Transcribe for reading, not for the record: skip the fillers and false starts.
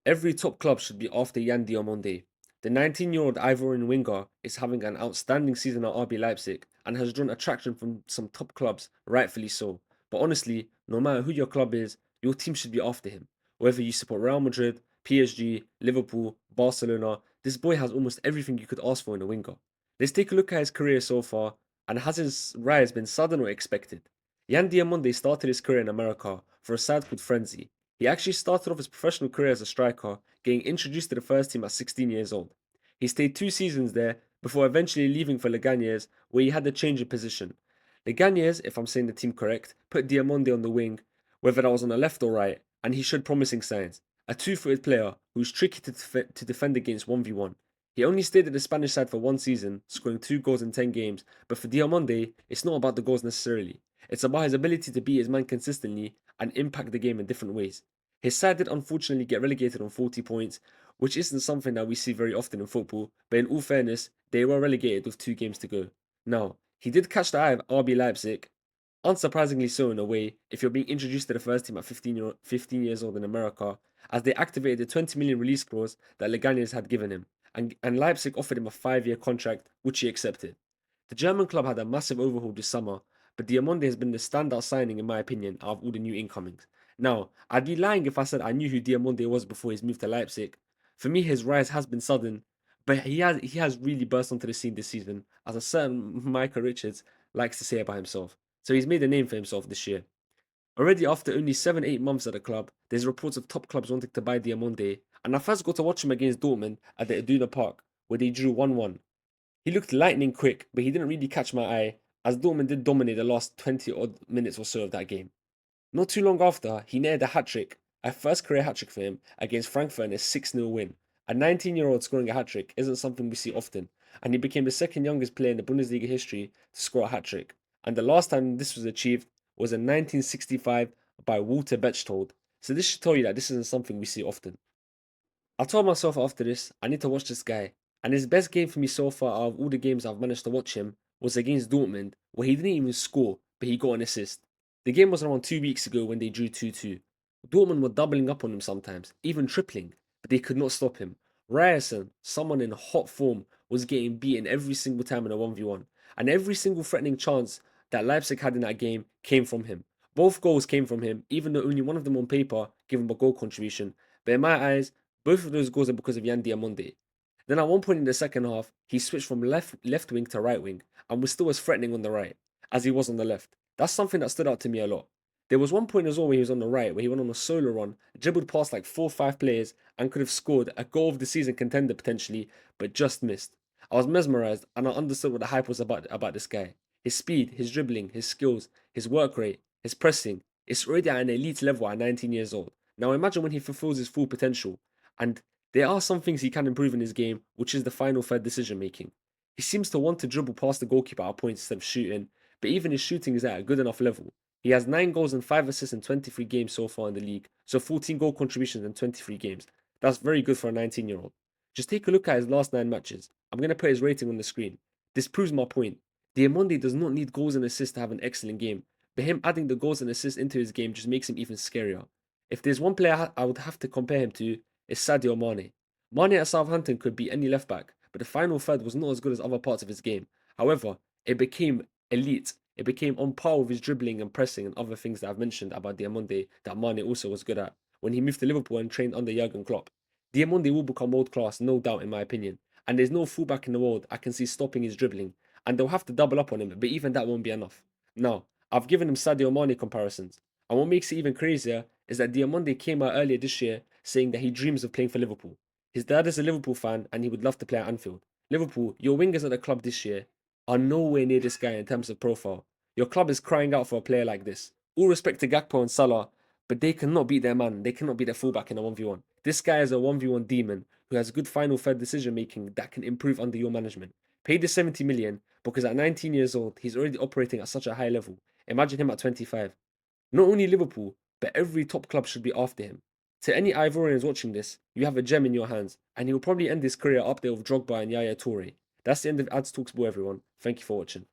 Every top club should be after Yan Diamonde. The 19-year-old Ivorian winger is having an outstanding season at RB Leipzig and has drawn attraction from some top clubs, rightfully so. But honestly, no matter who your club is, your team should be after him. Whether you support Real Madrid, PSG, Liverpool, Barcelona, this boy has almost everything you could ask for in a winger. Let's take a look at his career so far, and has his rise been sudden or expected? Yan Diamonde started his career in America for a side called Frenzy. He actually started off his professional career as a striker, getting introduced to the first team at 16 years old. He stayed 2 seasons there before eventually leaving for Leganés, where he had a change of position. Leganés, if I'm saying the team correct, put Diamonde on the wing, whether that was on the left or right, and he showed promising signs. A two-footed player who's tricky to defend against 1v1. He only stayed at the Spanish side for 1 season, scoring 2 goals in 10 games, but for Diamonde, it's not about the goals necessarily. It's about his ability to beat his man consistently and impact the game in different ways. His side did unfortunately get relegated on 40 points, which isn't something that we see very often in football, but in all fairness, they were relegated with 2 games to go. Now, he did catch the eye of RB Leipzig, unsurprisingly so in a way, if you're being introduced to the first team at 15 years old in America, as they activated the 20 million release clause that Leganes had given him, and Leipzig offered him a 5-year contract, which he accepted. The German club had a massive overhaul this summer, but Diamonde has been the standout signing in my opinion out of all the new incomings. Now, I'd be lying if I said I knew who Diamonde was before his move to Leipzig. For me, his rise has been sudden, but he has really burst onto the scene this season, as a certain Micah Richards likes to say about himself. So he's made a name for himself this year. Already after only 7-8 months at the club, there's reports of top clubs wanting to buy Diamonde, and I first got to watch him against Dortmund at the Iduna Park, where they drew 1-1. He looked lightning quick, but he didn't really catch my eye, as Dortmund did dominate the last 20 odd minutes or so of that game. Not too long after, he netted a hat-trick, a first career hat-trick for him, against Frankfurt in a 6-0 win. A 19-year-old scoring a hat-trick isn't something we see often, and he became the second youngest player in the Bundesliga history to score a hat-trick. And the last time this was achieved was in 1965 by Walter Bechtold. So this should tell you that this isn't something we see often. I told myself after this, I need to watch this guy. And his best game for me so far out of all the games I've managed to watch him was against Dortmund, where he didn't even score, but he got an assist. The game was around 2 weeks ago when they drew 2-2. Dortmund were doubling up on him sometimes, even tripling, but they could not stop him. Ryerson, someone in hot form, was getting beaten every single time in a 1v1, and every single threatening chance that Leipzig had in that game came from him. Both goals came from him, even though only one of them on paper gave him a goal contribution. But in my eyes, both of those goals are because of Yan Diamonde. Then at one point in the second half, he switched from left wing to right wing and was still as threatening on the right as he was on the left. That's something that stood out to me a lot. There was one point as well where he was on the right, where he went on a solo run, dribbled past like 4 or 5 players, and could have scored a goal of the season contender potentially, but just missed. I was mesmerized and I understood what the hype was about this guy. His speed, his dribbling, his skills, his work rate, his pressing. It's already at an elite level at 19 years old. Now imagine when he fulfills his full potential. And there are some things he can improve in his game, which is the final third decision making. He seems to want to dribble past the goalkeeper at points instead of shooting, but even his shooting is at a good enough level. He has 9 goals and 5 assists in 23 games so far in the league, so 14 goal contributions in 23 games. That's very good for a 19-year-old. Just take a look at his last 9 matches. I'm going to put his rating on the screen. This proves my point. Diamonde does not need goals and assists to have an excellent game, but him adding the goals and assists into his game just makes him even scarier. If there's one player I would have to compare him to, it's Sadio Mane. Mane at Southampton could beat any left back, but the final third was not as good as other parts of his game. However, it became elite. It became on par with his dribbling and pressing and other things that I've mentioned about Diamonde that Mane also was good at when he moved to Liverpool and trained under Jurgen Klopp. Diamonde will become world class, no doubt in my opinion, and there's no fullback in the world I can see stopping his dribbling, and they'll have to double up on him, but even that won't be enough. Now, I've given him Sadio Mane comparisons, and what makes it even crazier is that Diamonde came out earlier this year saying that he dreams of playing for Liverpool. His dad is a Liverpool fan and he would love to play at Anfield. Liverpool, your wingers at the club this year are nowhere near this guy in terms of profile. Your club is crying out for a player like this. All respect to Gakpo and Salah, but they cannot beat their man. They cannot beat their fullback in a 1v1. This guy is a 1v1 demon who has good final third decision making that can improve under your management. Pay the 70 million because at 19 years old, he's already operating at such a high level. Imagine him at 25. Not only Liverpool, but every top club should be after him. To any Ivorians watching this, you have a gem in your hands, and he will probably end his career up there with Drogba and Yaya Toure. That's the end of Ads Talks Ball, everyone. Thank you for watching.